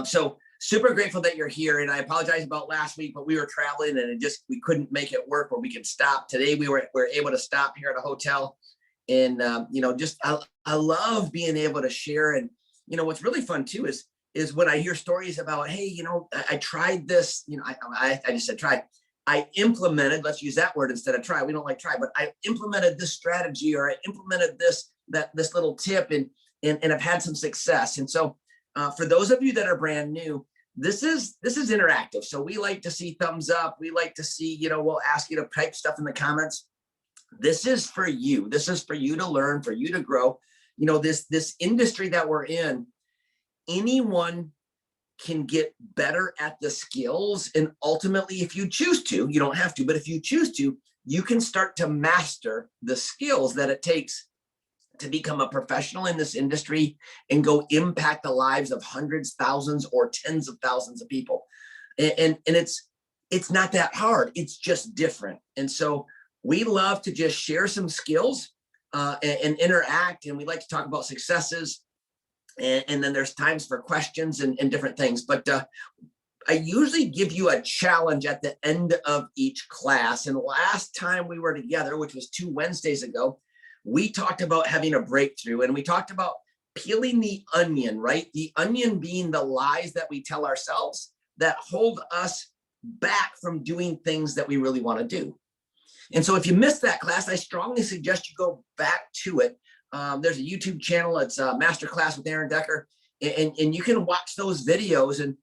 So super grateful that you're here. And I apologize about last week, but we were traveling and we couldn't make it work where we could stop. Today we were able to stop here at a hotel. And, I love being able to share. And, what's really fun too is when I hear stories about, hey, I tried this, I just said try. I implemented, let's use that word instead of try. We don't like try, but I implemented this strategy, or I implemented this little tip, and I've had some success. And so for those of you that are brand new, this is interactive. So we like to see thumbs up. We like to see, we'll ask you to type stuff in the comments. This is for you. This is for you to learn, for you to grow. This industry that we're in, anyone can get better at the skills. And ultimately, if you choose to, you don't have to, but if you choose to, you can start to master the skills that it takes to become a professional in this industry and go impact the lives of hundreds, thousands, or tens of thousands of people. And it's not that hard. It's just different. And so we love to just share some skills and interact. And we like to talk about successes. And then there's times for questions and different things. But I usually give you a challenge at the end of each class. And last time we were together, which was 2 Wednesdays ago, we talked about having a breakthrough, and we talked about peeling the onion, right? The onion being the lies that we tell ourselves that hold us back from doing things that we really want to do. And so if you missed that class, I strongly suggest you go back to it. There's a YouTube channel. It's MasterClass with Aaron Decker, and you can watch those videos. And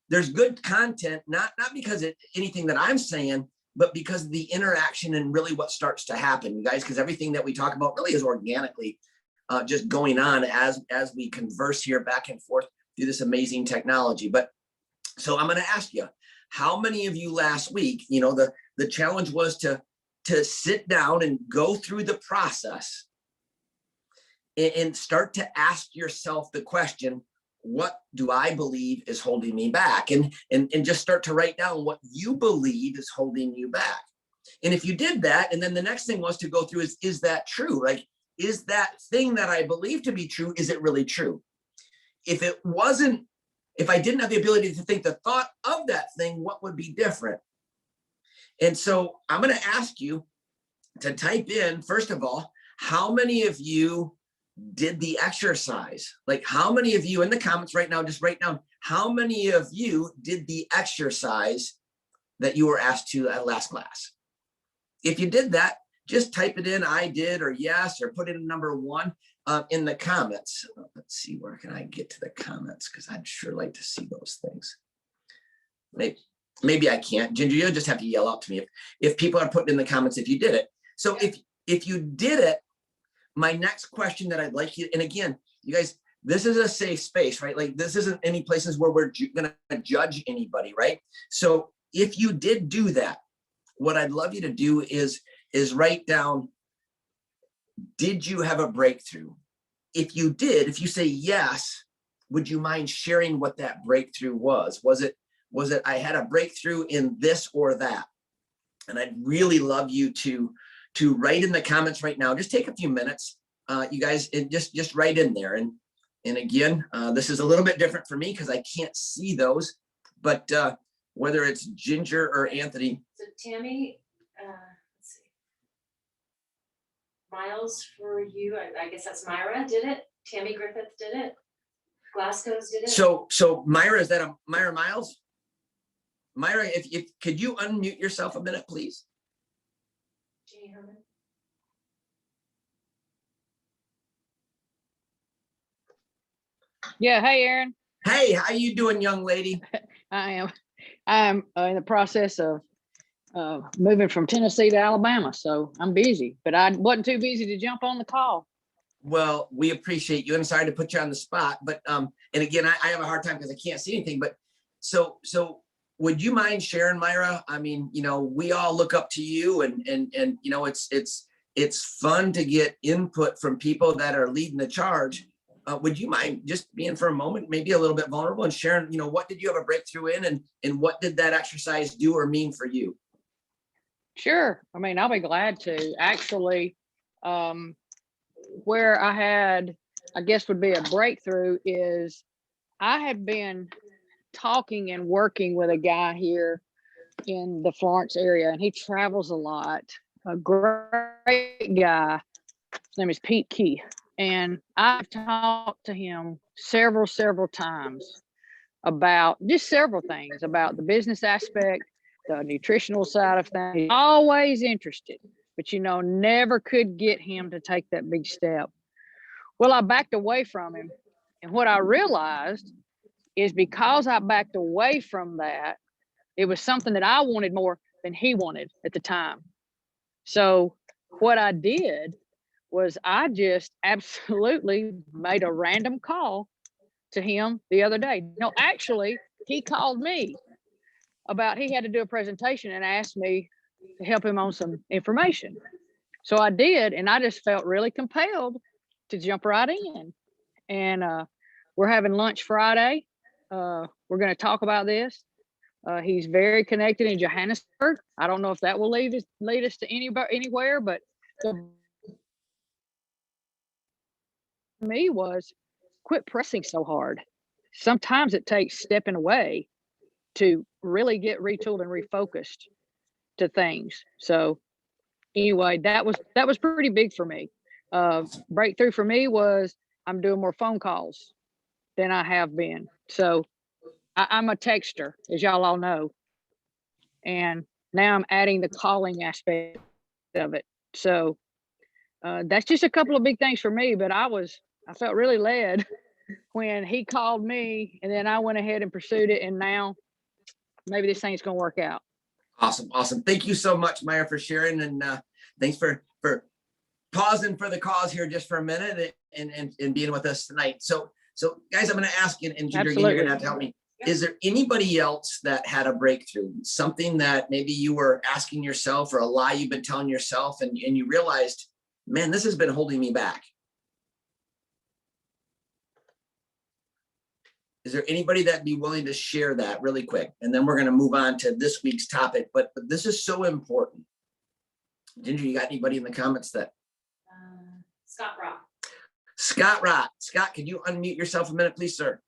there's good content, not because of anything that I'm saying, but because of the interaction and really what starts to happen, you guys. Because everything that we talk about really is organically just going on as we converse here back and forth through this amazing technology. But so I'm going to ask you, how many of you last week, the challenge was to sit down and go through the process and start to ask yourself the question, what do I believe is holding me back? And just start to write down what you believe is holding you back. And if you did that, and then the next thing was to go through is that true? Like, is that thing that I believe to be true, is it really true? If it wasn't, if I didn't have the ability to think the thought of that thing, what would be different? And so I'm going to ask you to type in, first of all, how many of you did the exercise? Like, how many of you in the comments right now, just write down, how many of you did the exercise that you were asked to at last class? If you did that, just type it in, I did, or yes, or put in number 1 in the comments. Let's see, where can I get to the comments? Because I'd sure like to see those things. Maybe I can't. Ginger, you'll just have to yell out to me if people are putting in the comments if you did it. So if you did it, my next question that I'd like you, and again, you guys, this is a safe space, right? Like, this isn't any places where we're going to judge anybody, right? So if you did do that, what I'd love you to do is write down, did you have a breakthrough? If you did, if you say yes, would you mind sharing what that breakthrough was? Was it I had a breakthrough in this or that? And I'd really love you to write in the comments right now. Just take a few minutes, you guys, and just write in there. And again, this is a little bit different for me because I can't see those, but whether it's Ginger or Anthony. So Tammy, let's see. Miles for you, I guess that's Myra did it. Tammy Griffith did it. Glasgow's did it. So Myra, is that a Myra Miles? Myra, if could you unmute yourself a minute, please? Jeanie Herman. Yeah, hey Aaron. Hey, how you doing, young lady? I'm in the process of moving from Tennessee to Alabama, so I'm busy, but I wasn't too busy to jump on the call. Well, we appreciate you, and sorry to put you on the spot, but and again, I have a hard time because I can't see anything. But so would you mind sharing, Myra? I mean, we all look up to you, and it's fun to get input from people that are leading the charge. Would you mind just being for a moment, maybe a little bit vulnerable, and sharing, what did you have a breakthrough in, and what did that exercise do or mean for you? Sure. I mean, I'll be glad to. Actually, where I had, I guess would be a breakthrough is I had been talking and working with a guy here in the Florence area, and he travels a lot. A great guy. His name is Pete Key. And I've talked to him several times about just several things about the business aspect, the nutritional side of things. Always interested, but never could get him to take that big step. Well, I backed away from him. And what I realized is because I backed away from that, it was something that I wanted more than he wanted at the time. So what I did was I just absolutely made a random call to him the other day. No, actually, he called me about he had to do a presentation and asked me to help him on some information. So I did, and I just felt really compelled to jump right in. And we're having lunch Friday. We're going to talk about this. He's very connected in Johannesburg. I don't know if that will lead us to anywhere, but me was quit pressing so hard. Sometimes it takes stepping away to really get retooled and refocused to things. So anyway, that was pretty big for me. Breakthrough for me was I'm doing more phone calls than I have been. So I'm a texter, as y'all all know. And now I'm adding the calling aspect of it. So that's just a couple of big things for me, but I felt really led when he called me, and then I went ahead and pursued it. And now maybe this thing's going to work out. Awesome. Thank you so much, Myra, for sharing. And thanks for pausing for the cause here just for a minute and being with us tonight. So guys, I'm going to ask you, and Ginger, you're going to have to help me. Is there anybody else that had a breakthrough, something that maybe you were asking yourself or a lie you've been telling yourself and you realized, man, this has been holding me back? Is there anybody that'd be willing to share that really quick? And then we're going to move on to this week's topic, but this is so important. Ginger, you got anybody in the comments that? Scott Rott. Scott Rott. Scott, can you unmute yourself a minute, please, sir?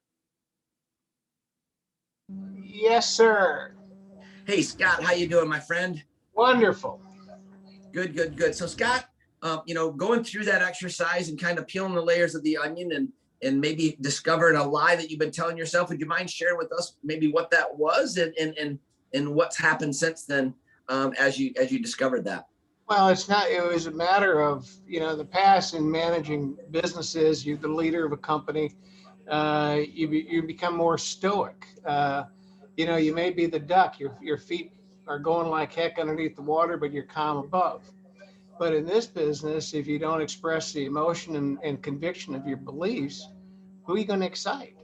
Yes, sir. Hey, Scott, how you doing, my friend? Wonderful. Good. So Scott, going through that exercise and kind of peeling the layers of the onion and maybe discovering a lie that you've been telling yourself, would you mind sharing with us maybe what that was and what's happened since then as you discovered that? Well, it was a matter of, the past in managing businesses. You're the leader of a company. You become more stoic. You may be the duck. Your feet are going like heck underneath the water, but you're calm above. But in this business, if you don't express the emotion and conviction of your beliefs, who are you going to excite?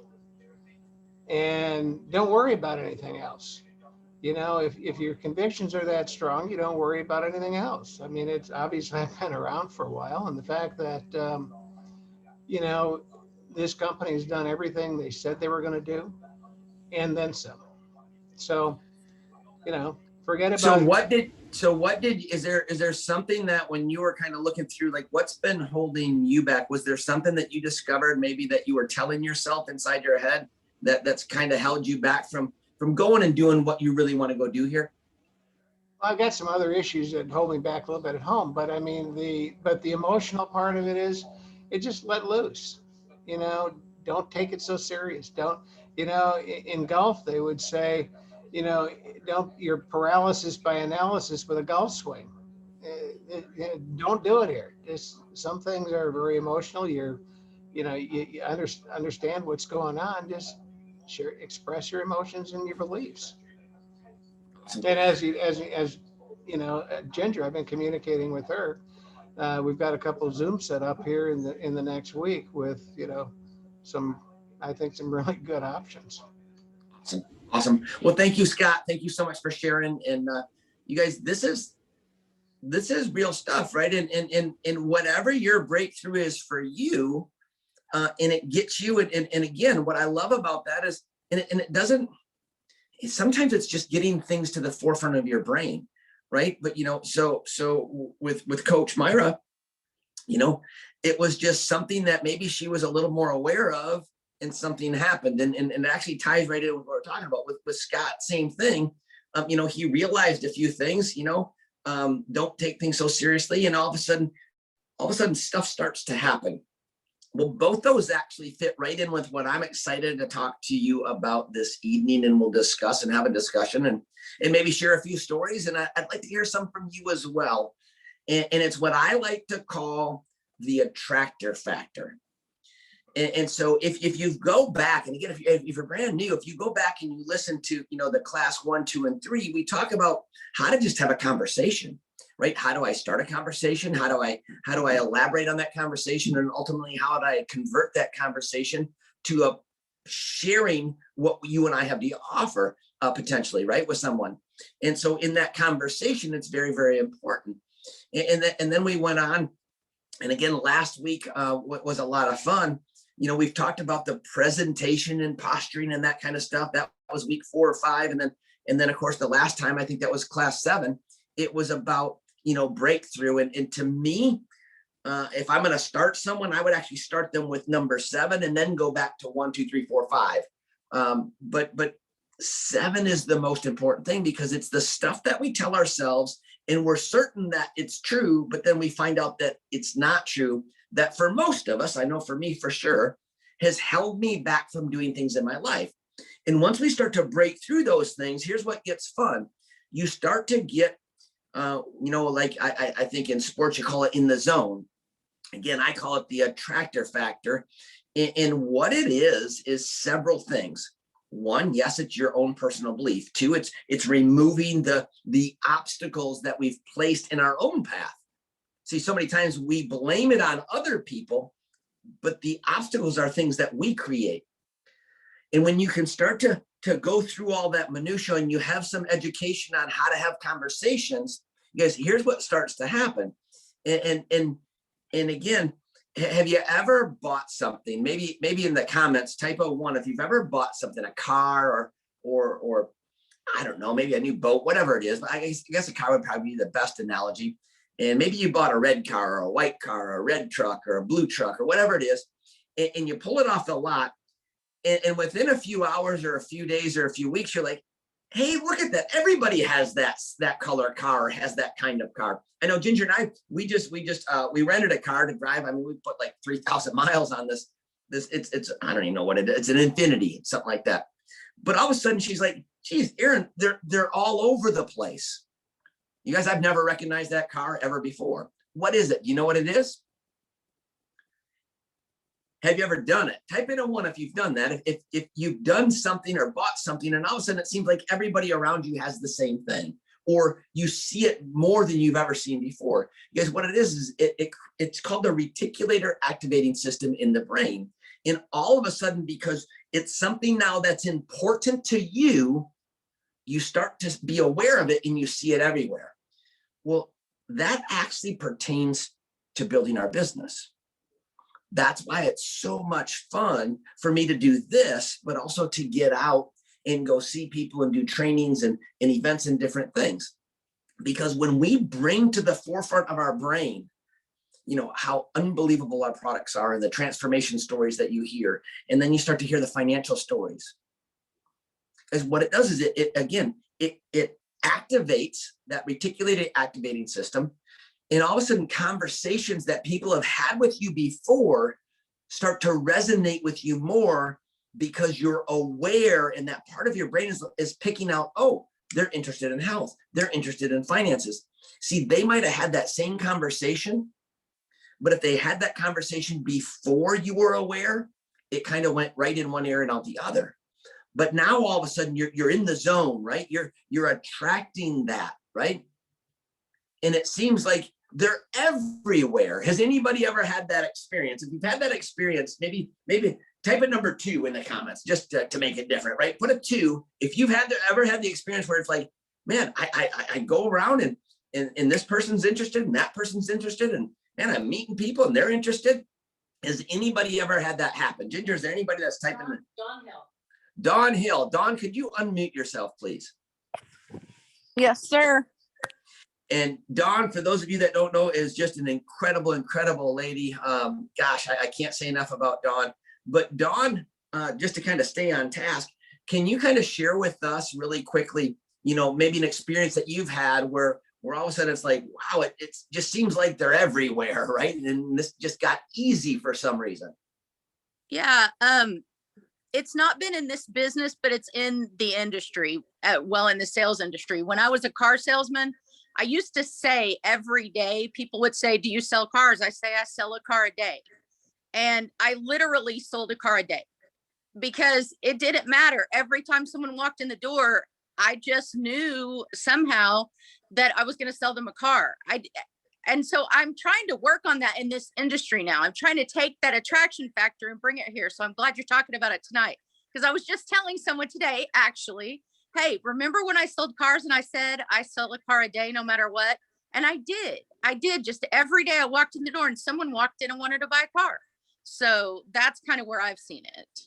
And don't worry about anything else. If your convictions are that strong, you don't worry about anything else. I mean, it's obviously I've been around for a while, and the fact that, this company has done everything they said they were going to do, and then some. So, forget about it. Is there something that when you were kind of looking through, like what's been holding you back? Was there something that you discovered maybe that you were telling yourself inside your head that's kind of held you back from going and doing what you really want to go do here? Well, I've got some other issues that hold me back a little bit at home, but I mean, the emotional part of it is it just let loose. Don't take it so serious. Don't, in golf, they would say, your paralysis by analysis with a golf swing. Don't do it here. Some things are very emotional. You understand what's going on. Just express your emotions and your beliefs. And as Ginger, I've been communicating with her. We've got a couple of Zooms set up here in the next week with, some really good options. Awesome. Well, thank you, Scott. Thank you so much for sharing. And you guys, this is real stuff, right? And whatever your breakthrough is for you, and it gets you. And again, what I love about that is, and it doesn't, sometimes it's just getting things to the forefront of your brain, right? But, so with Coach Myra, it was just something that maybe she was a little more aware of and something happened. And it actually ties right in with what we're talking about with Scott, same thing. He realized a few things, don't take things so seriously. And all of a sudden stuff starts to happen. Well, both those actually fit right in with what I'm excited to talk to you about this evening, and we'll discuss and have a discussion and maybe share a few stories. And I'd like to hear some from you as well. And it's what I like to call the attractor factor. And so if you go back, and again, if you're brand new, if you go back and you listen to, the class 1, 2, and 3, we talk about how to just have a conversation, right? How do I start a conversation? How do I elaborate on that conversation? And ultimately, how do I convert that conversation to a sharing what you and I have to offer potentially, right, with someone? And so in that conversation, it's very, very important. And then we went on, and again, last week was a lot of fun. We've talked about the presentation and posturing and that kind of stuff. That was week 4 or 5. And then of course, the last time, I think that was class 7, it was about, breakthrough. And to me, if I'm going to start someone, I would actually start them with number 7 and then go back to 1, 2, 3, 4, 5. But 7 is the most important thing, because it's the stuff that we tell ourselves and we're certain that it's true, but then we find out that it's not true. That for most of us, I know for me for sure, has held me back from doing things in my life. And once we start to break through those things, here's what gets fun. You start to get, like I think in sports, you call it in the zone. Again, I call it the attractor factor. And what it is several things. 1, yes, it's your own personal belief. 2, it's removing the obstacles that we've placed in our own path. See, so many times we blame it on other people, but the obstacles are things that we create. And when you can start to go through all that minutia and you have some education on how to have conversations, because here's what starts to happen. And again, have you ever bought something? Maybe in the comments, type of 1 if you've ever bought something, a car or I don't know, maybe a new boat, whatever it is. But I guess a car would probably be the best analogy. And maybe you bought a red car or a white car or a red truck or a blue truck or whatever it is, and you pull it off the lot. And within a few hours or a few days or a few weeks, you're like, hey, look at that. Everybody has that color car or has that kind of car. I know Ginger and I, we rented a car to drive. I mean, we put like 3,000 miles on this, it's, I don't even know what it is. It's an Infinity, something like that. But all of a sudden she's like, geez, Aaron, they're all over the place. You guys, I've never recognized that car ever before. What is it? You know what it is? Have you ever done it? Type in a 1 if you've done that. If you've done something or bought something and all of a sudden it seems like everybody around you has the same thing, or you see it more than you've ever seen before. Because what it is it's called the reticulator activating system in the brain. And all of a sudden, because it's something now that's important to you, you start to be aware of it and you see it everywhere. Well, that actually pertains to building our business. That's why it's so much fun for me to do this, but also to get out and go see people and do trainings and events and different things. Because when we bring to the forefront of our brain, how unbelievable our products are and the transformation stories that you hear, and then you start to hear the financial stories. Because what it does is it activates that reticulated activating system. And all of a sudden, conversations that people have had with you before start to resonate with you more, because you're aware, and that part of your brain is picking out, oh, they're interested in health. They're interested in finances. See, they might have had that same conversation, but if they had that conversation before you were aware, it kind of went right in one ear and out the other. But now all of a sudden you're in the zone, right? You're attracting that, right? And it seems like they're everywhere. Has anybody ever had that experience? If you've had that experience, maybe type a number 2 in the comments, just to make it different, right? Put a 2. If you've ever had the experience where it's like, man, I go around and this person's interested and that person's interested, and man, I'm meeting people and they're interested. Has anybody ever had that happen? Ginger, is there anybody that's typing? Dawn Hill. Dawn, could you unmute yourself, please? Yes, sir. And Dawn, for those of you that don't know, is just an incredible lady. Gosh, I can't say enough about Dawn. But Dawn just to kind of stay on task, can you kind of share with us really quickly, maybe an experience that you've had where all of a sudden it's like, wow, it just seems like they're everywhere, right? And this just got easy for some reason. Yeah. It's not been in this business, but it's in the industry, in the sales industry. When I was a car salesman, I used to say every day, people would say, do you sell cars? I say, I sell a car a day. And I literally sold a car a day because it didn't matter. Every time someone walked in the door, I just knew somehow that I was going to sell them a car. And so I'm trying to work on that in this industry now. I'm trying to take that attraction factor and bring it here. So I'm glad you're talking about it tonight, because I was just telling someone today, actually, hey, remember when I sold cars and I said I sell a car a day no matter what? And I did just every day I walked in the door and someone walked in and wanted to buy a car. So that's kind of where I've seen it.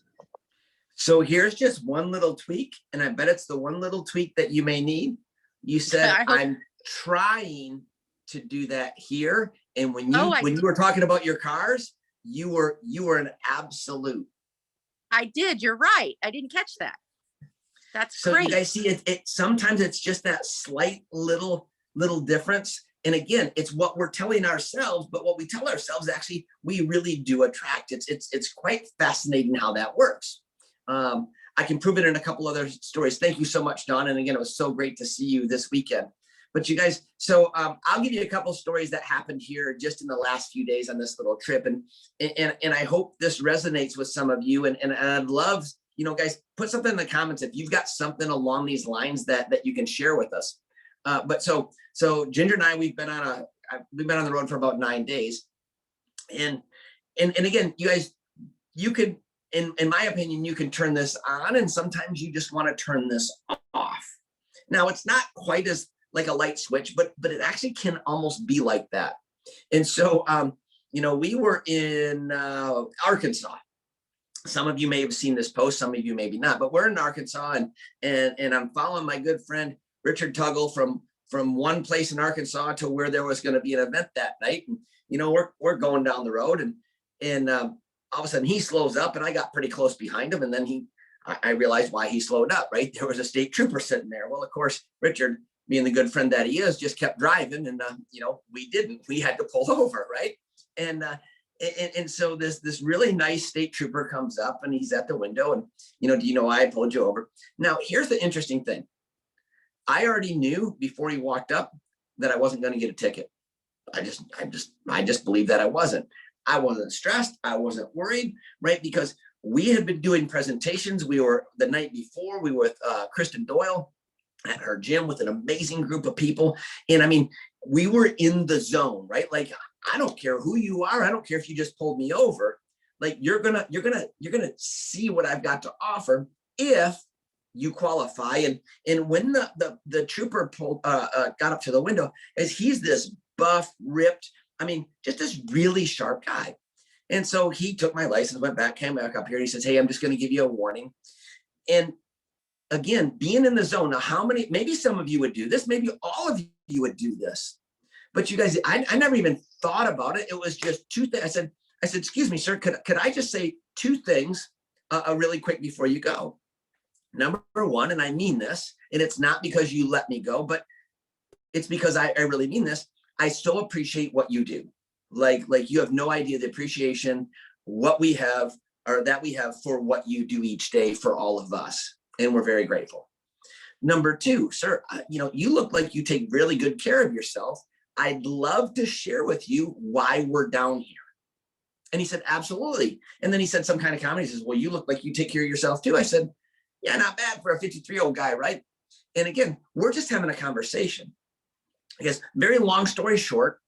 So here's just one little tweak, and I bet it's the one little tweak that you may need. You said, I'm trying to do that here. And when you were talking about your cars, you were an absolute. I did. You're right. I didn't catch that. That's so great. You guys see it. Sometimes it's just that slight little difference. And again, it's what we're telling ourselves, but what we tell ourselves, actually, we really do attract. It's quite fascinating how that works. I can prove it in a couple other stories. Thank you so much, Dawn. And again, it was so great to see you this weekend. But you guys, so I'll give you a couple stories that happened here just in the last few days on this little trip. And I hope this resonates with some of you. And I'd love, guys, put something in the comments if you've got something along these lines that you can share with us. But so Ginger and I, we've been on the road for about 9 days. And again, you guys, you could, in my opinion, you can turn this on, and sometimes you just want to turn this off. Now, it's not quite as like a light switch, but it actually can almost be like that. And so, we were in Arkansas. Some of you may have seen this post, some of you maybe not, but we're in Arkansas, and I'm following my good friend Richard Tuggle from one place in Arkansas to where there was going to be an event that night. And we're going down the road, and all of a sudden he slows up, and I got pretty close behind him, and then I realized why he slowed up. Right, there was a state trooper sitting there. Well, of course, Richard, being the good friend that he is, just kept driving, and we had to pull over, right? And so this really nice state trooper comes up, and he's at the window, and do you know why I pulled you over? Now, here's the interesting thing. I already knew before he walked up that I wasn't going to get a ticket. I just believed that I wasn't. I wasn't stressed. I wasn't worried, right? Because we had been doing presentations. We were the night before, we were with Kristen Doyle at her gym with an amazing group of people. And I mean, we were in the zone, right? Like, I don't care who you are. I don't care if you just pulled me over. Like, you're gonna see what I've got to offer if you qualify. And when the trooper got up to the window, as he's this buff, ripped, I mean, just this really sharp guy. And so he took my license, came back up here, and he says, hey, I'm just going to give you a warning. And again, being in the zone. Now, maybe some of you would do this, maybe all of you would do this, but you guys, I never even thought about it. It was just two things. I said, excuse me, sir, could I just say two things really quick before you go? Number one, and I mean this, and it's not because you let me go, but it's because I really mean this. I so appreciate what you do. Like you have no idea the appreciation that we have for what you do each day for all of us. And we're very grateful. Number two, sir, you look like you take really good care of yourself. I'd love to share with you why we're down here. And he said, absolutely. And then he said some kind of comment. He says, well, you look like you take care of yourself too. I said, yeah, not bad for a 53-year-old guy, right? And again, we're just having a conversation. I guess, very long story short,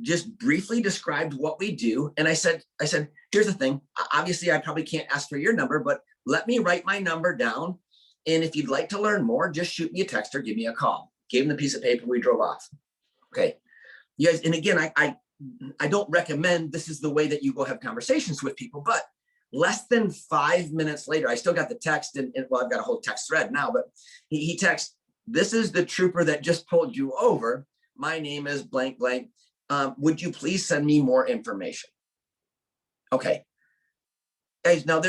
just briefly described what we do. And I said, here's the thing. Obviously, I probably can't ask for your number, but let me write my number down. And if you'd like to learn more, just shoot me a text or give me a call. Gave him the piece of paper, we drove off. Okay. You guys, and again, I don't recommend this is the way that you go have conversations with people, but less than 5 minutes later, I still got the text, and well, I've got a whole text thread now, but he texts, this is the trooper that just pulled you over. My name is blank, blank. Would you please send me more information? Okay. Guys, now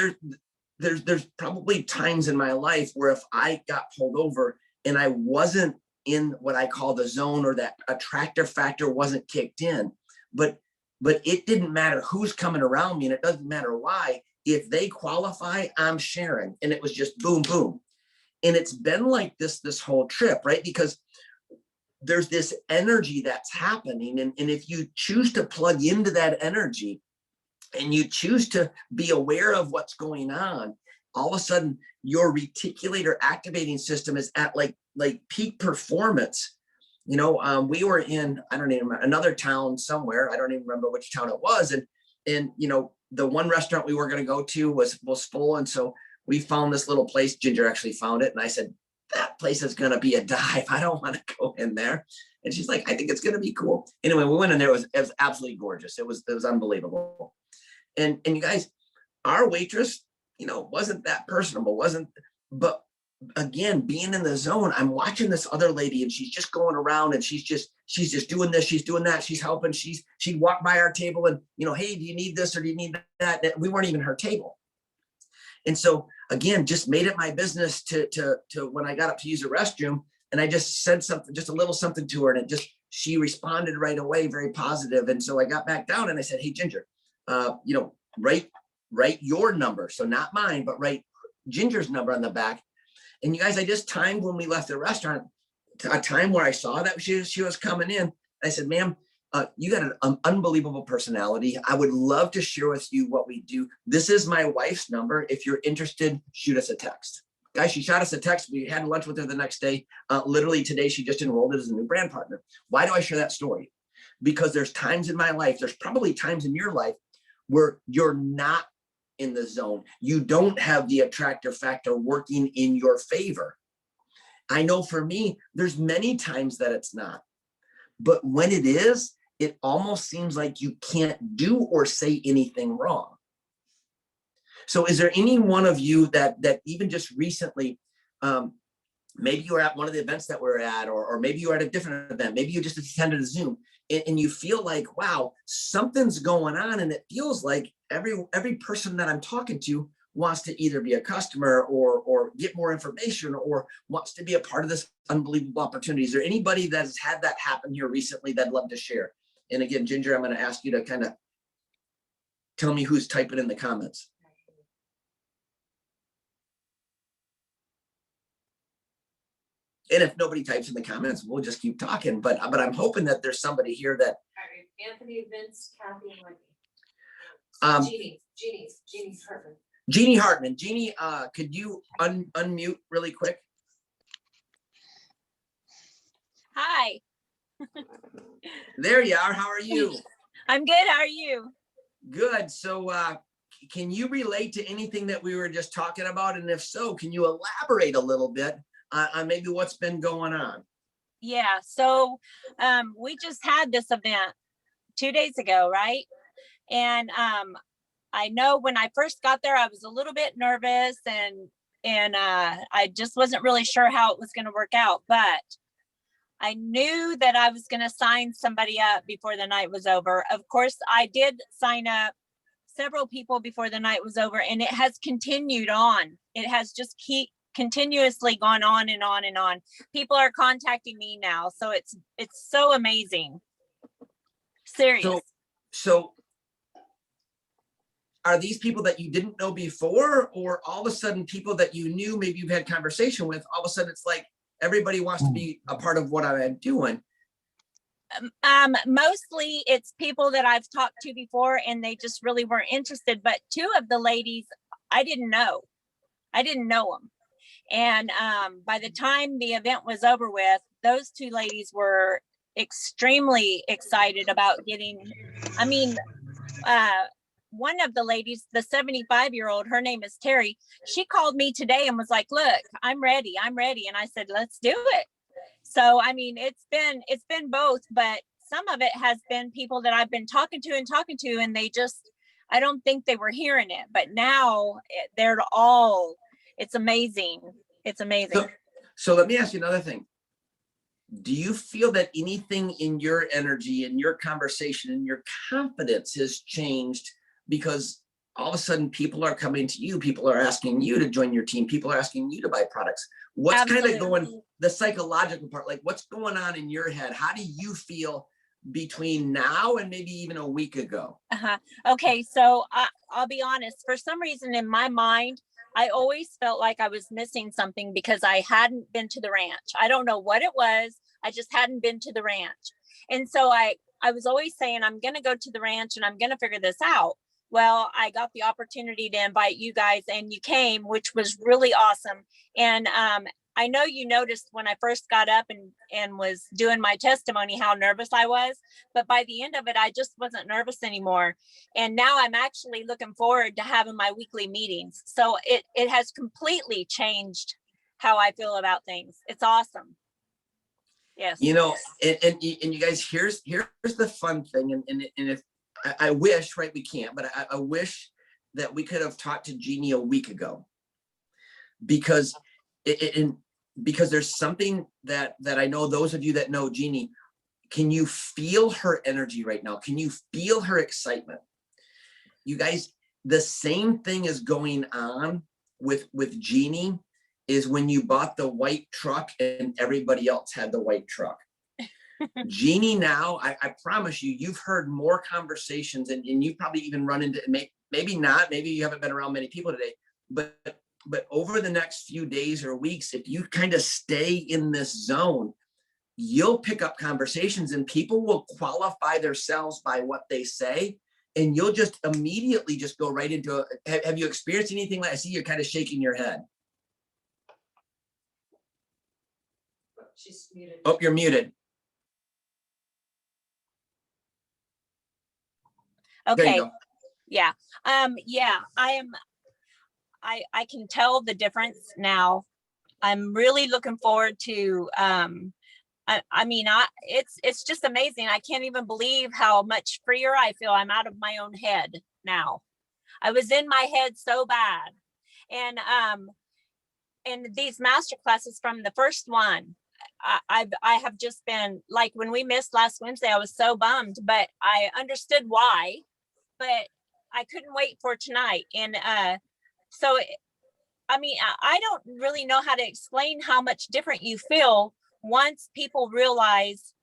there's probably times in my life where if I got pulled over and I wasn't in what I call the zone, or that attractor factor wasn't kicked in, but it didn't matter who's coming around me, and it doesn't matter why. If they qualify, I'm sharing. And it was just boom, boom. And it's been like this whole trip, right? Because there's this energy that's happening. And if you choose to plug into that energy and you choose to be aware of what's going on, all of a sudden your reticular activating system is at like peak performance. You know, we were in, I don't even remember, another town somewhere. I don't even remember which town it was. And you know, the one restaurant we were going to go to was full. And so we found this little place. Ginger actually found it. And I said, that place is going to be a dive. I don't want to go in there. And she's like, I think it's going to be cool. Anyway, we went in there. It was absolutely gorgeous. It was unbelievable. And you guys, our waitress, you know, wasn't that personable, but again, being in the zone, I'm watching this other lady and she's just going around and she's just doing this, she's doing that, she's helping, she'd walk by our table and, you know, hey, do you need this or do you need that? We weren't even her table. And so again, just made it my business to when I got up to use the restroom, and I just said something, just a little something to her, and she responded right away, very positive. And so I got back down and I said, hey, Ginger, you know, write your number. So not mine, but write Ginger's number on the back. And you guys, I just timed when we left the restaurant to a time where I saw that she was coming in. I said, ma'am, you got an unbelievable personality. I would love to share with you what we do. This is my wife's number. If you're interested, shoot us a text. Guys, she shot us a text. We had lunch with her the next day. Literally today, she just enrolled as a new brand partner. Why do I share that story? Because there's times in my life, there's probably times in your life where you're not in the zone. You don't have the attractor factor working in your favor. I know for me, there's many times that it's not. But when it is, it almost seems like you can't do or say anything wrong. So is there any one of you that even just recently, maybe you were at one of the events that we're at, or maybe you were at a different event, maybe you just attended a Zoom, and you feel like, wow, something's going on, and it feels like every person that I'm talking to wants to either be a customer or get more information or wants to be a part of this unbelievable opportunity. Is there anybody that's had that happen here recently that'd love to share? And again, Ginger, I'm going to ask you to kind of tell me who's typing in the comments. And if nobody types in the comments, we'll just keep talking. But I'm hoping that there's somebody here that. Anthony, Vince, Kathy, and Wendy. Jeannie's Hartman. Jeanie Hartman. Jeanie, could you unmute really quick? Hi. There you are. How are you? I'm good. How are you? Good. So can you relate to anything that we were just talking about? And if so, can you elaborate a little bit on maybe what's been going on? Yeah. So we just had this event 2 days ago, right? And I know when I first got there, I was a little bit nervous and I just wasn't really sure how it was going to work out, but I knew that I was going to sign somebody up before the night was over. Of course, I did sign up several people before the night was over, and it has continued on. It has just continuously gone on and on and on. People are contacting me now. So it's so amazing. Serious. So are these people that you didn't know before, or all of a sudden people that you knew, maybe you've had conversation with, all of a sudden it's like everybody wants to be a part of what I'm doing? Mostly it's people that I've talked to before and they just really weren't interested. But two of the ladies, I didn't know them. And by the time the event was over with, those two ladies were extremely excited about getting, one of the ladies, the 75-year-old, her name is Terry. She called me today and was like, look, I'm ready. And I said, let's do it. So, it's been both, but some of it has been people that I've been talking to, and they just, I don't think they were hearing it, but now they're all, it's amazing. It's amazing. So let me ask you another thing. Do you feel that anything in your energy, in your conversation, in your confidence has changed because all of a sudden people are coming to you, people are asking you to join your team, people are asking you to buy products. What's kind of Absolutely. going, the psychological part, like what's going on in your head? How do you feel between now and maybe even a week ago? Okay, so I'll be honest. For some reason in my mind, I always felt like I was missing something because I hadn't been to the ranch. I don't know what it was. I just hadn't been to the ranch. And so I was always saying, I'm going to go to the ranch and I'm going to figure this out. Well, I got the opportunity to invite you guys and you came, which was really awesome. And I know you noticed when I first got up and was doing my testimony how nervous I was, but by the end of it, I just wasn't nervous anymore. And now I'm actually looking forward to having my weekly meetings. So it has completely changed how I feel about things. It's awesome. Yes. You know, and you guys, here's the fun thing. And if I wish, right, we can't, but I wish that we could have talked to Jeanie a week ago, because because there's something that I know those of you that know Jeanie, can you feel her energy right now? Can you feel her excitement? You guys, the same thing is going on with Jeanie is when you bought the white truck and everybody else had the white truck. Jeanie now, I promise you, you've heard more conversations and you've probably even run into, maybe not, maybe you haven't been around many people today, but over the next few days or weeks, if you kind of stay in this zone, you'll pick up conversations and people will qualify themselves by what they say. And you'll just immediately just go right into it. Have you experienced anything like, I see you're kind of shaking your head. She's muted. Oh, you're muted. There you Okay. go. Yeah. Yeah, I can tell the difference now. I'm really looking forward to, it's just amazing. I can't even believe how much freer I feel. I'm out of my own head now. I was in my head so bad. And these master classes from the first one, I have just been like, when we missed last Wednesday, I was so bummed, but I understood why, but I couldn't wait for tonight. And so, I don't really know how to explain how much different you feel once people realize,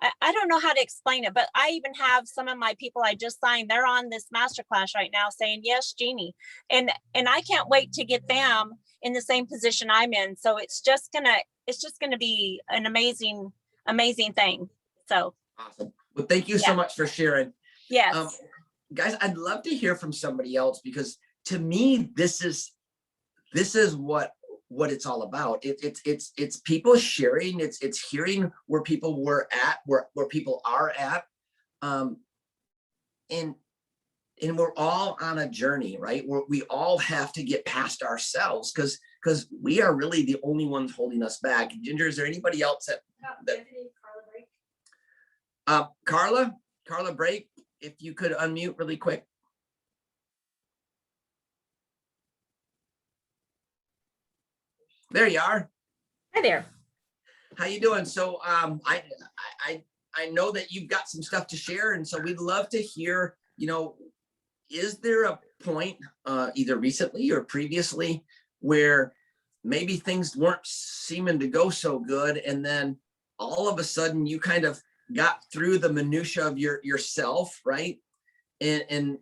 I don't know how to explain it, but I even have some of my people I just signed, they're on this masterclass right now saying, yes, Jeanie. And I can't wait to get them in the same position I'm in. So it's just gonna be an amazing thing. So. Awesome. Well, thank you so much for sharing. Yes. Guys, I'd love to hear from somebody else, because to me, this is what it's all about. It's people sharing, it's hearing where people were at, where people are at. And we're all on a journey, right? We all have to get past ourselves because we are really the only ones holding us back. Ginger, is there anybody else that Carla Brake, if you could unmute really quick. There you are. Hi there. How you doing? So I know that you've got some stuff to share, and so we'd love to hear, is there a point either recently or previously where maybe things weren't seeming to go so good, and then all of a sudden you kind of got through the minutia of yourself, right? And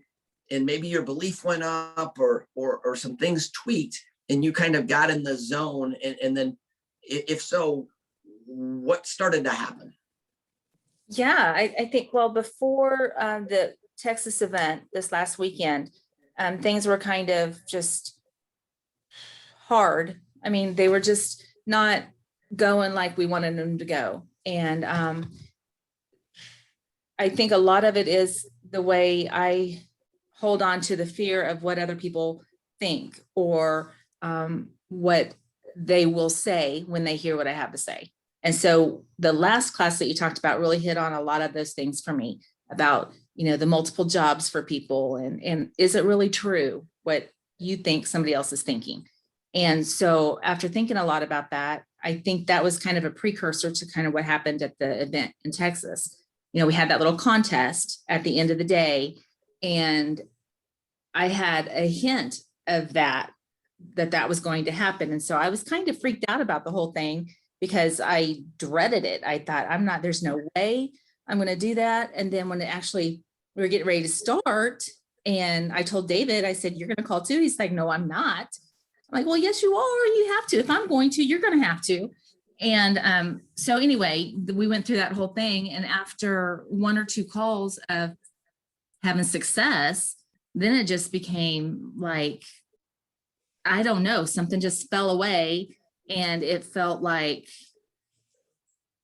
maybe your belief went up or some things tweaked, and you kind of got in the zone, and then if so, what started to happen? Yeah, I think, well, before the Texas event this last weekend, things were kind of just hard. I mean, they were just not going like we wanted them to go. And I think a lot of it is the way I hold on to the fear of what other people think or what they will say when they hear what I have to say. And so the last class that you talked about really hit on a lot of those things for me about, the multiple jobs for people and is it really true what you think somebody else is thinking? And so after thinking a lot about that, I think that was kind of a precursor to kind of what happened at the event in Texas. We had that little contest at the end of the day, and I had a hint of that was going to happen. And so I was kind of freaked out about the whole thing because I dreaded it. I thought, there's no way I'm going to do that. And then when we were getting ready to start, and I told David, I said, you're going to call too? He's like, no, I'm not. I'm like, well, yes, you are. You have to. If I'm going to, you're going to have to. And so anyway, we went through that whole thing. And after 1 or 2 calls of having success, then it just became like, I don't know, something just fell away, and it felt like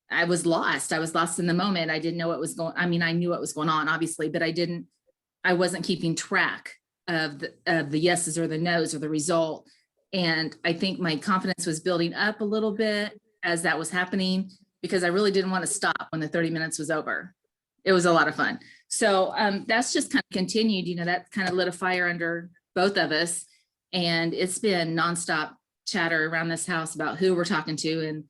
I was lost. I was lost in the moment. I didn't know what was going. I mean, I knew what was going on, obviously, but I wasn't keeping track of the yeses or the nos or the result. And I think my confidence was building up a little bit as that was happening, because I really didn't want to stop when the 30 minutes was over. It was a lot of fun. So that's just kind of continued, that kind of lit a fire under both of us. And it's been nonstop chatter around this house about who we're talking to. And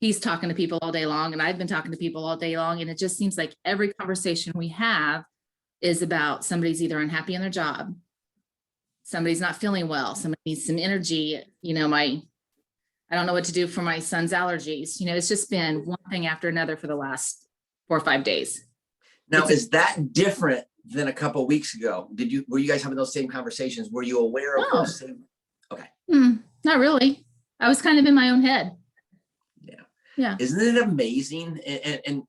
he's talking to people all day long, and I've been talking to people all day long. And it just seems like every conversation we have is about somebody's either unhappy in their job, somebody's not feeling well, somebody needs some energy. I don't know what to do for my son's allergies. It's just been one thing after another for the last 4 or 5 days. Now, is that different than a couple of weeks ago? Were you guys having those same conversations? Were you aware of No. those same? Okay. Not really. I was kind of in my own head. Yeah. Isn't it amazing?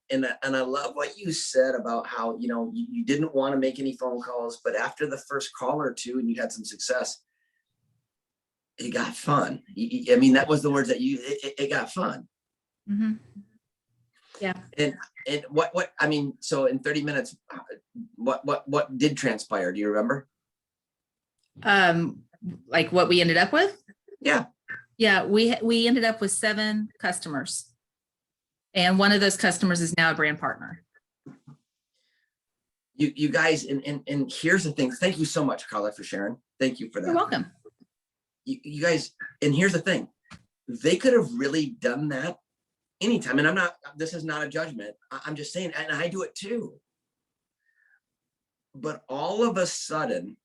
And I love what you said about how, you didn't want to make any phone calls, but after the first call or two and you had some success, it got fun. I mean, that was the words that it got fun. Mm-hmm. Yeah. And so in 30 minutes, what did transpire? Do you remember? Like what we ended up with? Yeah. Yeah. We ended up with 7 customers. And one of those customers is now a brand partner. You guys, and here's the thing. Thank you so much, Carla, for sharing. Thank you for that. You're welcome. You guys, and here's the thing. They could have really done that anytime. And this is not a judgment. I'm just saying, and I do it too. But all of a sudden,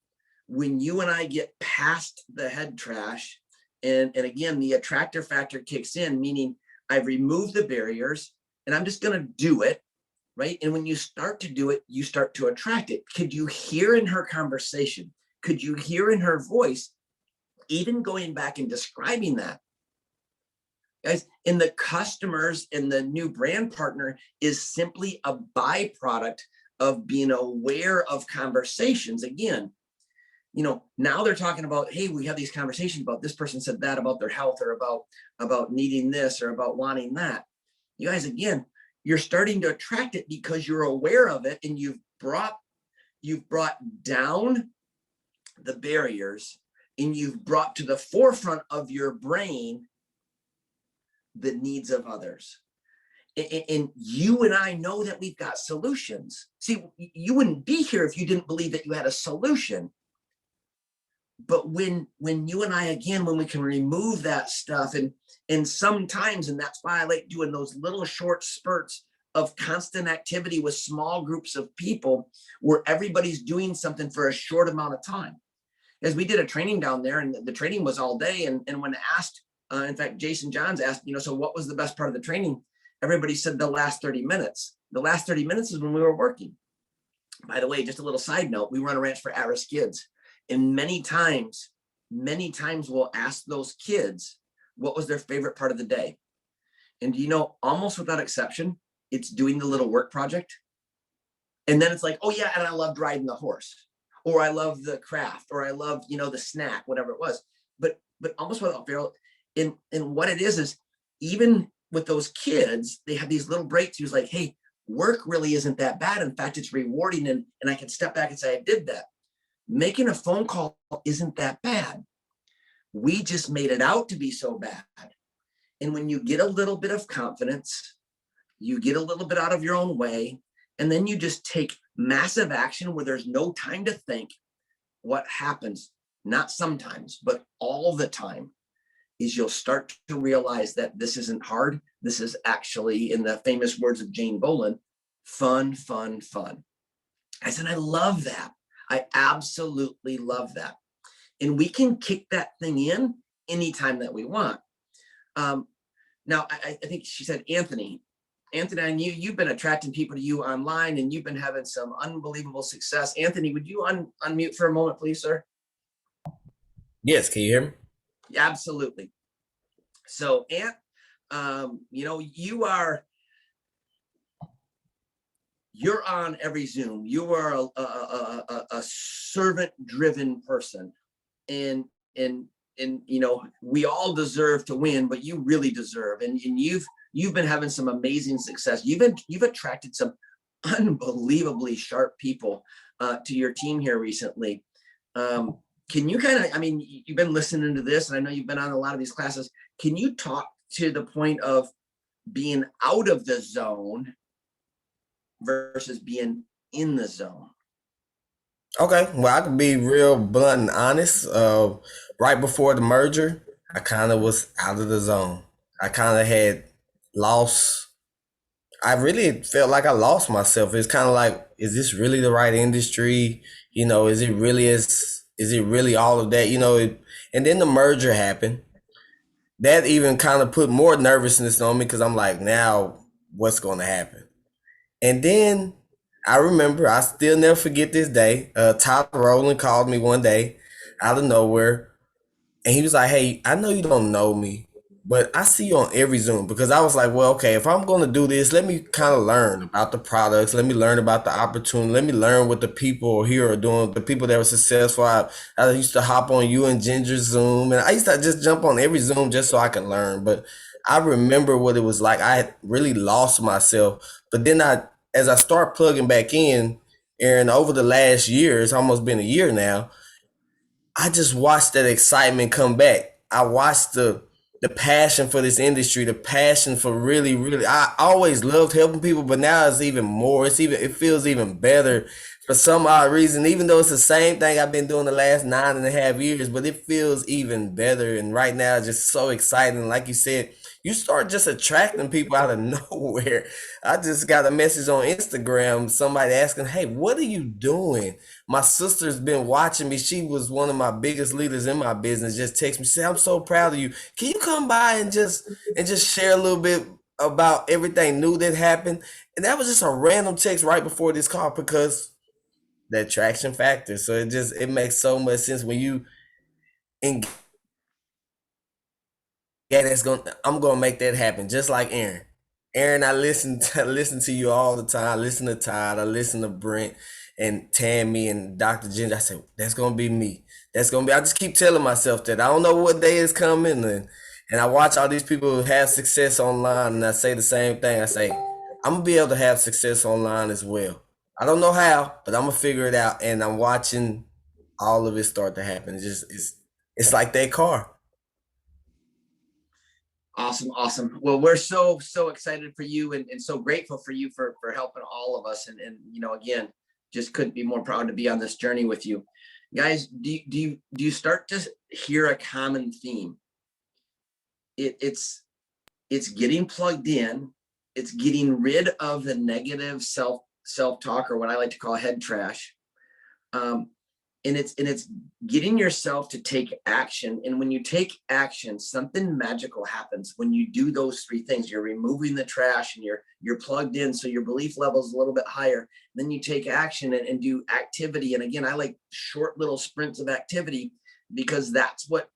when you and I get past the head trash, and again, the attractor factor kicks in, meaning I've removed the barriers and I'm just going to do it, right? And when you start to do it, you start to attract it. Could you hear in her conversation? Could you hear in her voice, even going back and describing that? Guys, in the customers and the new brand partner is simply a byproduct of being aware of conversations. Again, now they're talking about, hey, we have these conversations about this person said that about their health, or about needing this, or about wanting that. You guys, again, you're starting to attract it because you're aware of it, and you've brought down the barriers, and you've brought to the forefront of your brain the needs of others. And you and I know that we've got solutions. See, you wouldn't be here if you didn't believe that you had a solution. But when you and I, again, when we can remove that stuff, and sometimes, and that's why I like doing those little short spurts of constant activity with small groups of people where everybody's doing something for a short amount of time. As we did a training down there, and the training was all day. And when asked, in fact, Jason Johns asked, so what was the best part of the training? Everybody said the last 30 minutes. The last 30 minutes is when we were working. By the way, just a little side note, we run a ranch for at-risk kids. And many times we'll ask those kids, what was their favorite part of the day? And almost without exception, it's doing the little work project. And then it's like, oh yeah, and I loved riding the horse, or I love the craft, or I love, the snack, whatever it was. But almost without fail, and what it is even with those kids, they have these little breakthroughs like, hey, work really isn't that bad. In fact, it's rewarding. And I can step back and say, I did that. Making a phone call isn't that bad. We just made it out to be so bad. And when you get a little bit of confidence, you get a little bit out of your own way, and then you just take massive action where there's no time to think, what happens, not sometimes, but all the time, is you'll start to realize that this isn't hard. This is actually, in the famous words of Jane Boland, fun, fun, fun. I said, I love that. I absolutely love that. And we can kick that thing in anytime that we want. Now, I think she said, Anthony, I knew you've been attracting people to you online and you've been having some unbelievable success. Anthony, would you unmute for a moment, please, sir? Yes, can you hear me? Absolutely. So, Ant, you're on every Zoom. You are a servant-driven person, and we all deserve to win, but you really deserve. And you've been having some amazing success. You've attracted some unbelievably sharp people to your team here recently. Can you you've been listening to this, and I know you've been on a lot of these classes. Can you talk to the point of being out of the zone versus being in the zone? Okay, well, I can be real blunt and honest. Right before the merger, I kind of was out of the zone. I kind of had lost. I really felt like I lost myself. It's kind of like, is this really the right industry? Is it really all of that? And then the merger happened. That even kind of put more nervousness on me because I'm like, now what's going to happen? And then I remember, I still never forget this day. Todd Rowland called me one day out of nowhere. And he was like, hey, I know you don't know me, but I see you on every Zoom. Because I was like, well, okay, if I'm going to do this, let me kind of learn about the products. Let me learn about the opportunity. Let me learn what the people here are doing, the people that were successful. I used to hop on you and Ginger's Zoom. And I used to just jump on every Zoom just so I can learn. But I remember what it was like. I had really lost myself. But then as I start plugging back in, Aaron, over the last year, it's almost been a year now, I just watched that excitement come back. I watched the passion for this industry, the passion for really, really, I always loved helping people, but now it's even more. It feels even better for some odd reason, even though it's the same thing I've been doing the last 9.5 years, but it feels even better. And right now it's just so exciting. Like you said, you start just attracting people out of nowhere. I just got a message on Instagram, somebody asking, hey, what are you doing? My sister's been watching me. She was one of my biggest leaders in my business. Just text me, say, I'm so proud of you. Can you come by and just share a little bit about everything new that happened? And that was just a random text right before this call because the attraction factor. So it makes so much sense when you engage. Yeah, I'm gonna make that happen, just like Aaron. Aaron, I listen to you all the time. I listen to Todd, I listen to Brent and Tammy and Dr. Ginger. I said, that's gonna be me. I just keep telling myself that I don't know what day is coming, and I watch all these people have success online, and I say the same thing. I say, I'm gonna be able to have success online as well. I don't know how, but I'm gonna figure it out. And I'm watching all of it start to happen. It's like that car. Awesome. Well, we're so excited for you and so grateful for you for helping all of us. And again, just couldn't be more proud to be on this journey with you. Guys, do you start to hear a common theme? It's getting plugged in. It's getting rid of the negative self-talk, or what I like to call head trash. And it's getting yourself to take action. And when you take action, something magical happens. When you do those three things, you're removing the trash and you're plugged in. So your belief level is a little bit higher. Then you take action and do activity. And again, I like short little sprints of activity because that's what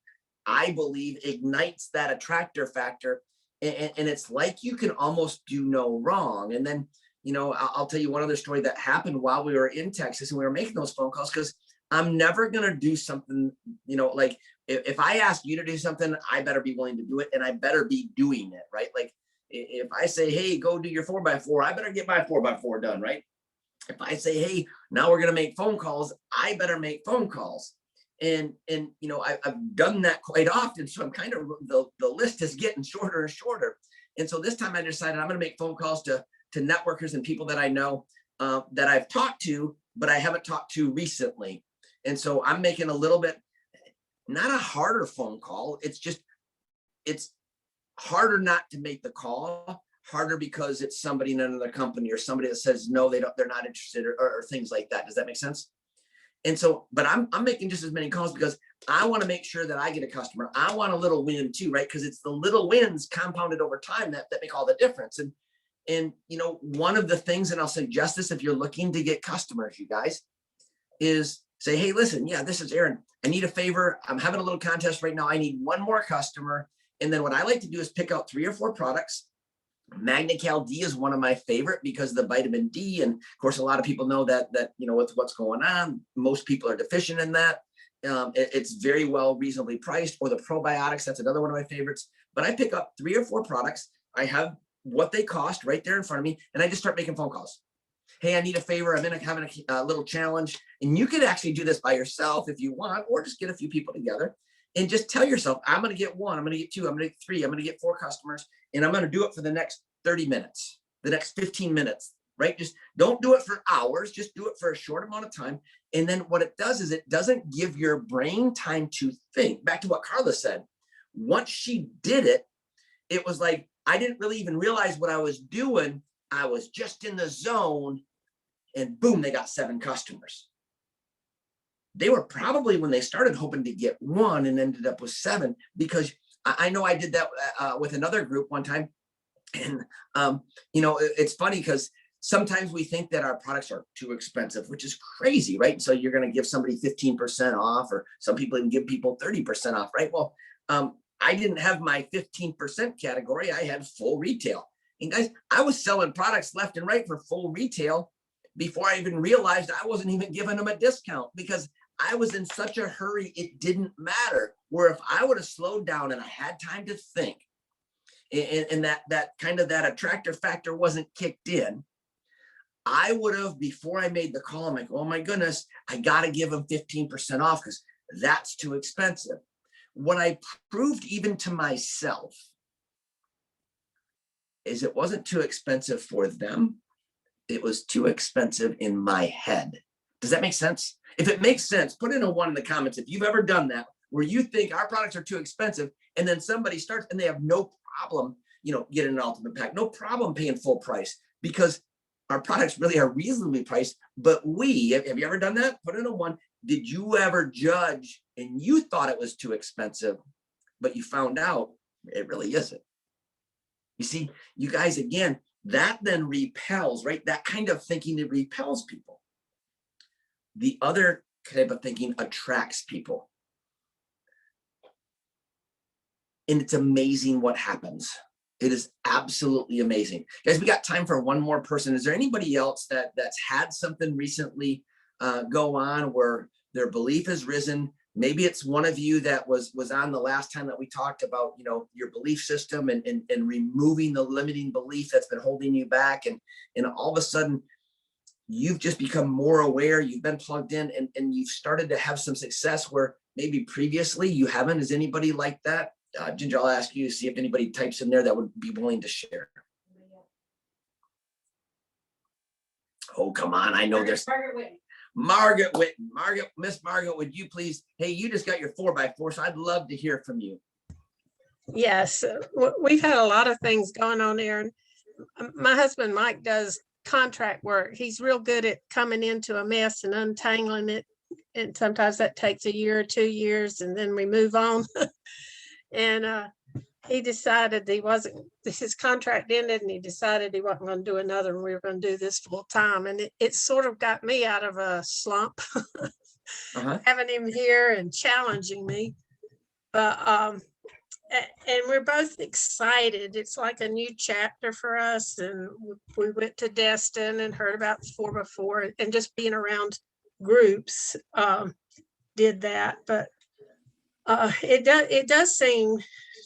I believe ignites that attractor factor. And it's like you can almost do no wrong. And then, I'll tell you one other story that happened while we were in Texas and we were making those phone calls, because I'm never going to do something, like if I ask you to do something, I better be willing to do it and I better be doing it, right? Like if I say, hey, go do your 4x4, I better get my 4x4 done, right? If I say, hey, now we're going to make phone calls, I better make phone calls. And I've done that quite often. So I'm kind of, the list is getting shorter and shorter. And so this time I decided I'm going to make phone calls to networkers and people that I know that I've talked to, but I haven't talked to recently. And so I'm making a little bit, not a harder phone call. It's harder not to make the call, harder because it's somebody in another company or somebody that says, no, they're not interested or things like that. Does that make sense? And so, but I'm making just as many calls because I want to make sure that I get a customer. I want a little win too, right? Because it's the little wins compounded over time that make all the difference. And you know, one of the things, and I'll suggest this if you're looking to get customers, you guys, is say, hey, listen, yeah, this is Aaron. I need a favor. I'm having a little contest right now. I need one more customer. And then what I like to do is pick out 3 or 4 products. Magna-Cal D is one of my favorite because of the vitamin D. And of course, a lot of people know that, you know, with what's going on, most people are deficient in that. It's very well reasonably priced. Or the probiotics, that's another one of my favorites. But I pick up 3 or 4 products. I have what they cost right there in front of me. And I just start making phone calls. Hey, I need a favor. I'm having a little challenge. And you could actually do this by yourself if you want, or just get a few people together and just tell yourself, I'm going to get 1, I'm going to get 2, I'm going to get 3, I'm going to get 4 customers. And I'm going to do it for the next 30 minutes, the next 15 minutes, right? Just don't do it for hours. Just do it for a short amount of time. And then what it does is it doesn't give your brain time to think. Back to what Carla said. Once she did it, it was like, I didn't really even realize what I was doing. I was just in the zone and boom, they got 7 customers. They were probably, when they started, hoping to get 1 and ended up with 7, because I know I did that with another group one time. And, you know, it's funny because sometimes we think that our products are too expensive, which is crazy, right? So you're going to give somebody 15% off, or some people even give people 30% off, right? Well, I didn't have my 15% category. I had full retail. And guys, I was selling products left and right for full retail before I even realized I wasn't even giving them a discount, because I was in such a hurry, it didn't matter. Where if I would have slowed down and I had time to think, and that kind of that attractor factor wasn't kicked in, I would have, before I made the call, I'm like, oh my goodness, I got to give them 15% off because that's too expensive. What I proved even to myself is it wasn't too expensive for them. It was too expensive in my head. Does that make sense? If it makes sense, put in a 1 in the comments if you've ever done that, where you think our products are too expensive, and then somebody starts and they have no problem, you know, getting an ultimate pack, no problem paying full price, because our products really are reasonably priced. But have you ever done that? Put in a 1. Did you ever judge and you thought it was too expensive, but you found out it really isn't? You see, you guys, again, that then repels, right? That kind of thinking, it repels people. The other type of thinking attracts people. And it's amazing what happens. It is absolutely amazing. Guys, we got time for one more person. Is there anybody else that's had something recently go on where their belief has risen? Maybe it's one of you that was on the last time that we talked about, you know, your belief system and removing the limiting belief that's been holding you back. And all of a sudden, you've just become more aware, you've been plugged in, and you've started to have some success where maybe previously you haven't. Is anybody like that? Ginger, I'll ask you to see if anybody types in there that would be willing to share. Oh, come on. I know there's Margaret Whitten. Miss Margaret, would you please? Hey, you just got your 4x4, so I'd love to hear from you. Yes, we've had a lot of things going on there. And my husband, Mike, does contract work. He's real good at coming into a mess and untangling it. And sometimes that takes a year or 2 years, and then we move on. And he decided his contract ended, and he decided he wasn't going to do another, and we were going to do this full time. And it sort of got me out of a slump, having him here and challenging me. But and we're both excited. It's like a new chapter for us. And we went to Destin and heard about the 4x4, and just being around groups did that. But it does seem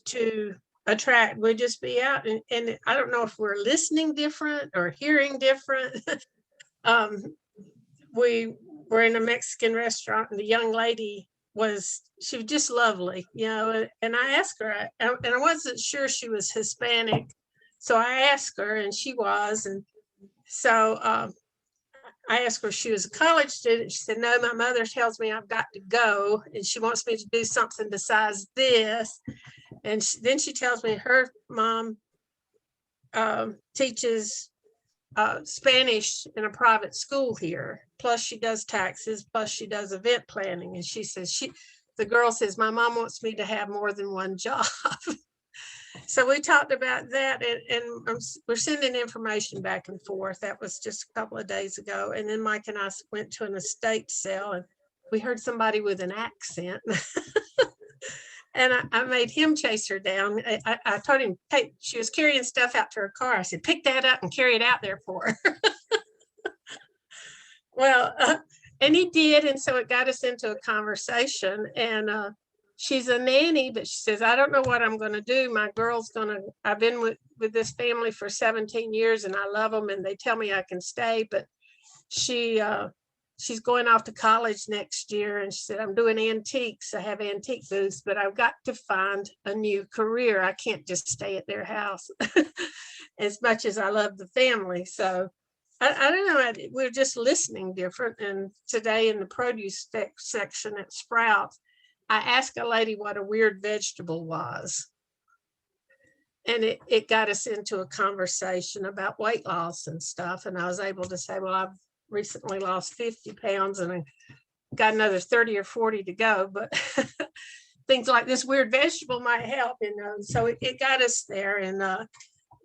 to attract. We'll just be out, and I don't know if we're listening different or hearing different. We were in a Mexican restaurant, and the young lady she was just lovely, you know, and I asked her, and I wasn't sure she was Hispanic, so I asked her, and she was. And so I asked her if she was a college student. She said, no, my mother tells me I've got to go, and she wants me to do something besides this. And then she tells me her mom teaches Spanish in a private school here. Plus she does taxes, plus she does event planning. And she says, the girl says, my mom wants me to have more than one job. So we talked about that, and we're sending information back and forth. That was just a couple of days ago. And then Mike and I went to an estate sale, and we heard somebody with an accent. And I made him chase her down. I told him, hey, she was carrying stuff out to her car. I said, pick that up and carry it out there for her. Well, and he did. And so it got us into a conversation. And she's a nanny, but she says, I don't know what I'm going to do. My girl's I've been with this family for 17 years and I love them and they tell me I can stay. But she's going off to college next year. And she said, I'm doing antiques. I have antique booths, but I've got to find a new career. I can't just stay at their house as much as I love the family. So I don't know. We're just listening different. And today in the produce section at Sprouts, I asked a lady what a weird vegetable was. And it got us into a conversation about weight loss and stuff. And I was able to say, well, I've recently lost 50 pounds and I got another 30 or 40 to go. But things like this weird vegetable might help. And so it got us there. And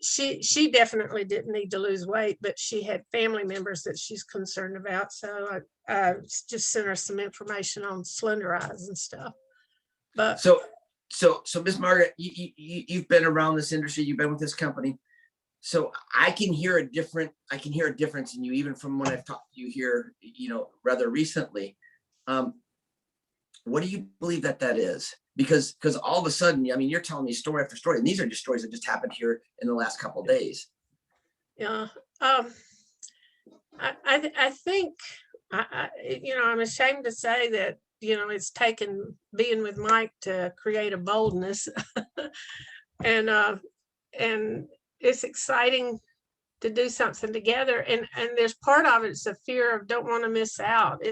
she definitely didn't need to lose weight, but she had family members that she's concerned about. So I just sent her some information on slenderize and stuff. But So Miss Margaret, you've been around this industry, you've been with this company. So I can hear a difference in you, even from when I've talked to you here, rather recently. What do you believe that is? Because all of a sudden, I mean, you're telling me story after story, and these are just stories that just happened here in the last couple of days. Yeah. I think, I'm ashamed to say that, it's taken being with Mike to create a boldness. And it's exciting to do something together. And there's part of it's a fear of don't want to miss out.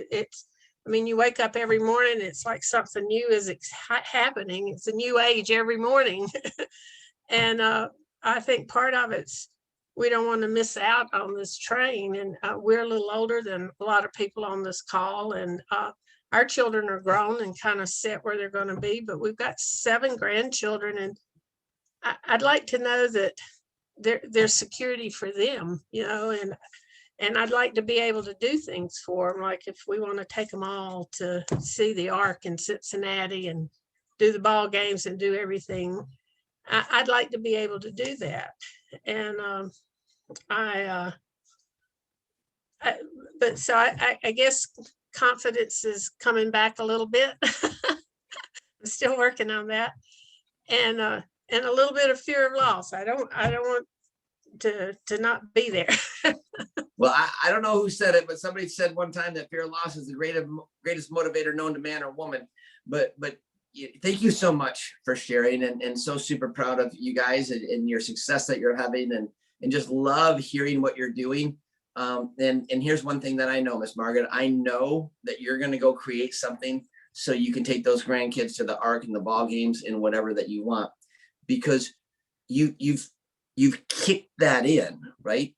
You wake up every morning, it's like something new is happening. It's a new age every morning. And I think part of it's, we don't want to miss out on this train. And we're a little older than a lot of people on this call. And our children are grown and kind of set where they're going to be, but we've got 7 grandchildren. And I'd like to know that there's security for them, and I'd like to be able to do things for them. Like if we want to take them all to see the Ark in Cincinnati and do the ball games and do everything, I'd like to be able to do that. And I guess confidence is coming back a little bit. I'm still working on that. And a little bit of fear of loss. I don't want to not be there. Well, I don't know who said it, but somebody said one time that fear of loss is the greatest motivator known to man or woman. But thank you so much for sharing, and so super proud of you guys and your success that you're having, and just love hearing what you're doing. And here's one thing that I know, Miss Margaret, I know that you're going to go create something so you can take those grandkids to the Ark and the ball games and whatever that you want, because you've kicked that in, right?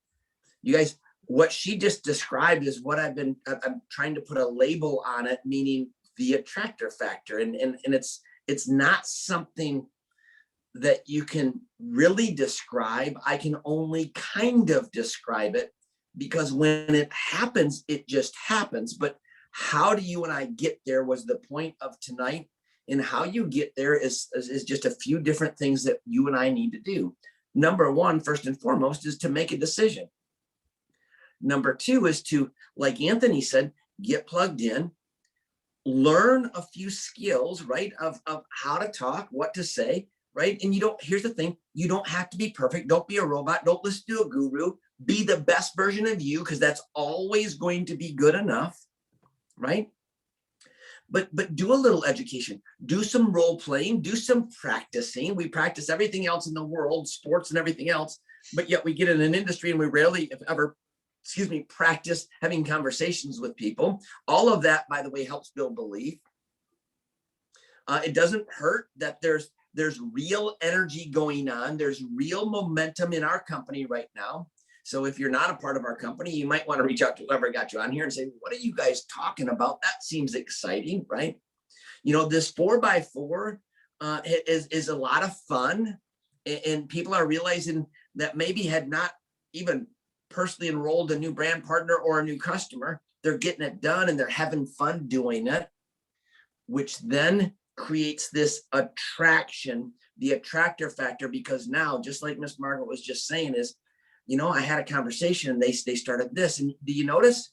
You guys, what she just described is what I'm trying to put a label on it, meaning the attractor factor. And it's not something that you can really describe. I can only kind of describe it, because when it happens, it just happens. But how do you and I get there was the point of tonight. And how you get there is just a few different things that you and I need to do. Number one, first and foremost, is to make a decision. Number 2 is to, like Anthony said, get plugged in, learn a few skills, right? Of how to talk, what to say, right? And here's the thing, you don't have to be perfect. Don't be a robot. Don't listen to a guru. Be the best version of you, because that's always going to be good enough, right? But do a little education, do some role playing, do some practicing. We practice everything else in the world, sports and everything else, but yet we get in an industry and we rarely, if ever, practice having conversations with people. All of that, by the way, helps build belief. It doesn't hurt that there's real energy going on. There's real momentum in our company right now. So if you're not a part of our company, you might want to reach out to whoever got you on here and say, what are you guys talking about? That seems exciting, right? You know, this 4x4 is a lot of fun, and people are realizing that maybe had not even personally enrolled a new brand partner or a new customer. They're getting it done and they're having fun doing it, which then creates this attraction, the attractor factor, because now, just like Miss Margaret was just saying, is, you know, I had a conversation and they started this. And do you notice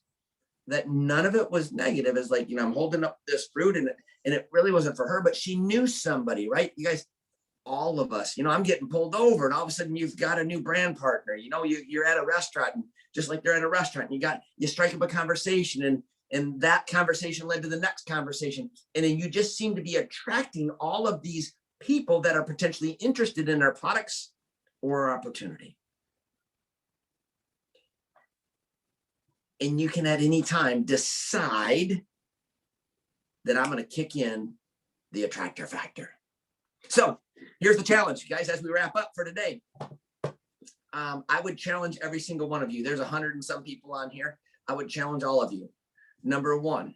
that none of it was negative? It's like, you know, I'm holding up this fruit and it really wasn't for her, but she knew somebody, right? You guys, all of us, you know, I'm getting pulled over and all of a sudden you've got a new brand partner, you know, you're at a restaurant, and just like they're at a restaurant, and you strike up a conversation, and that conversation led to the next conversation. And then you just seem to be attracting all of these people that are potentially interested in our products or our opportunity. And you can at any time decide that I'm going to kick in the attractor factor. So here's the challenge, guys, as we wrap up for today. I would challenge every single one of you. There's 100 and some people on here. I would challenge all of you. Number one,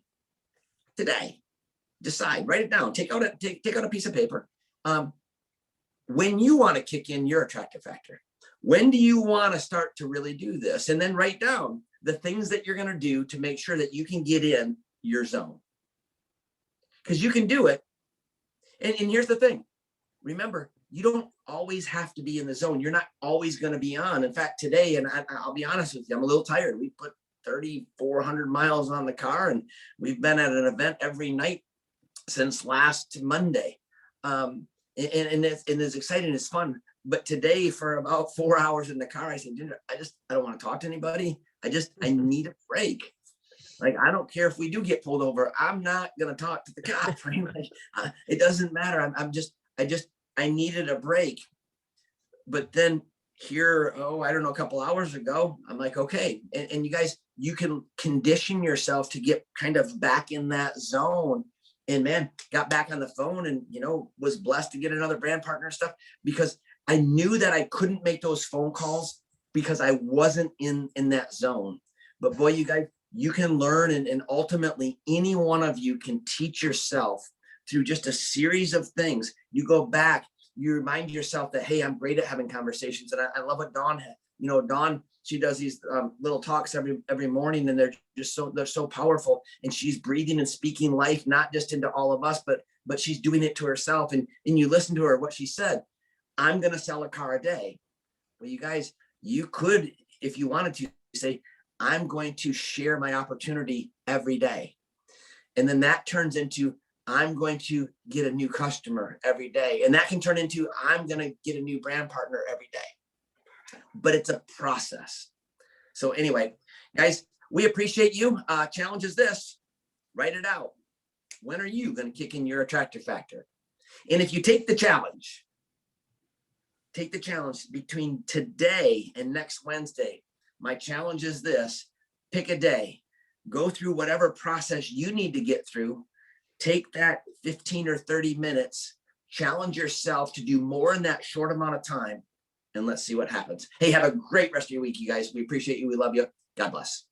today, decide, write it down, take out a piece of paper. When you want to kick in your attractor factor, when do you want to start to really do this? And then write down the things that you're going to do to make sure that you can get in your zone. Because you can do it. And here's the thing. Remember, you don't always have to be in the zone. You're not always going to be on. In fact, today, and I'll be honest with you, I'm a little tired. We put 3,400 miles on the car, and we've been at an event every night since last Monday. And it's exciting, it's fun. But today, for about 4 hours in the car, I said, I don't want to talk to anybody. I need a break. Like, I don't care if we do get pulled over. I'm not going to talk to the cop. Right? It doesn't matter. I needed a break. But then here, I don't know, a couple hours ago, I'm like, okay. And you guys, you can condition yourself to get kind of back in that zone. And man, got back on the phone and, you know, was blessed to get another brand partner and stuff, because I knew that I couldn't make those phone calls because I wasn't in that zone. But boy, you guys, you can learn, and ultimately any one of you can teach yourself through just a series of things. You go back, you remind yourself that, hey, I'm great at having conversations. And I love what Dawn had. You know, Dawn, she does these little talks every morning, and they're so powerful. And she's breathing and speaking life, not just into all of us, but she's doing it to herself. And you listen to her, what she said, I'm going to sell a car a day. Well, you guys, you could, if you wanted to, say, I'm going to share my opportunity every day. And then that turns into, I'm going to get a new customer every day. And that can turn into, I'm going to get a new brand partner every day. But it's a process. So anyway, guys, we appreciate you. Challenge is this, write it out. When are you going to kick in your attractor factor? And if you take the challenge between today and next Wednesday, my challenge is this: pick a day, go through whatever process you need to get through, take that 15 or 30 minutes, challenge yourself to do more in that short amount of time, and let's see what happens. Hey, have a great rest of your week, you guys. We appreciate you. We love you. God bless.